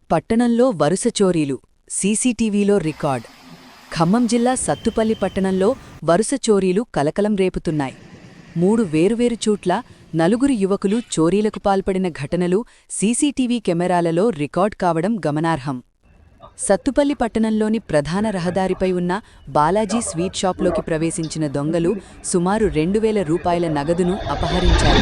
పట్టణంలో వరుస చోరీలు సీసీటీవీలో రికార్డ్. ఖమ్మం జిల్లా సత్తుపల్లి పట్టణంలో వరుస చోరీలు కలకలం రేపుతున్నాయి. 3 వేరువేరు చోట్ల నలుగురు యువకులు చోరీలకు పాల్పడిన ఘటనలు సీసీటీవీ కెమెరాలలో రికార్డ్ కావడం గమనార్హం. సత్తుపల్లి పట్టణంలోని ప్రధాన రహదారిపై ఉన్న బాలాజీ స్వీట్ షాప్లోకి ప్రవేశించిన దొంగలు సుమారు 2,000 రూపాయల నగదును అపహరించారు.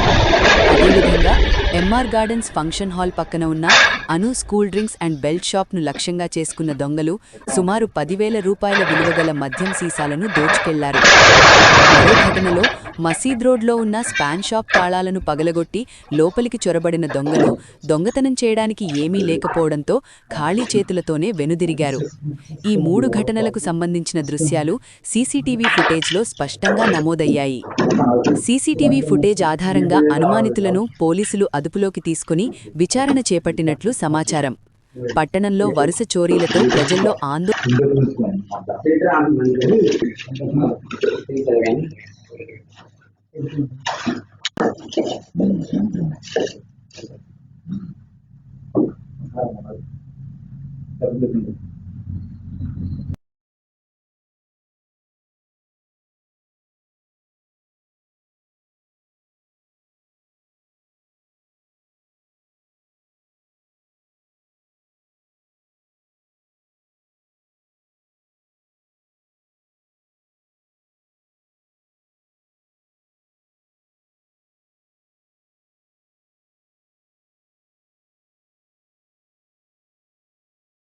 అదేవిధంగా ఎంఆర్ గార్డెన్స్ ఫంక్షన్ హాల్ పక్కన ఉన్న అను స్కూల్ డ్రింక్స్ అండ్ బెల్ట్ షాప్ను లక్ష్యంగా చేసుకున్న దొంగలు సుమారు 10,000 రూపాయల విలువగల మద్యం సీసాలను దోచుకెళ్లారు. మరో ఘటనలో మసీద్ రోడ్లో ఉన్న స్పాన్ షాప్ తాళాలను పగలగొట్టి లోపలికి చొరబడిన దొంగలు దొంగతనం చేయడానికి ఏమీ లేకపోవడంతో ఖాళీ చేతులతోనే వెనుదిరిగారు. ఈ 3 ఘటనలకు సంబంధించిన దృశ్యాలు సీసీటీవీ ఫుటేజ్లో స్పష్టంగా నమోదయ్యాయి. సీసీటీవీ ఫుటేజ్ ఆధారంగా అనుమానితులను పోలీసులు అదుపులోకి తీసుకుని విచారణ చేపట్టినట్లు సమాచారం. పట్టణంలో వరుస చోరీలతో ప్రజల్లో ఆందోళన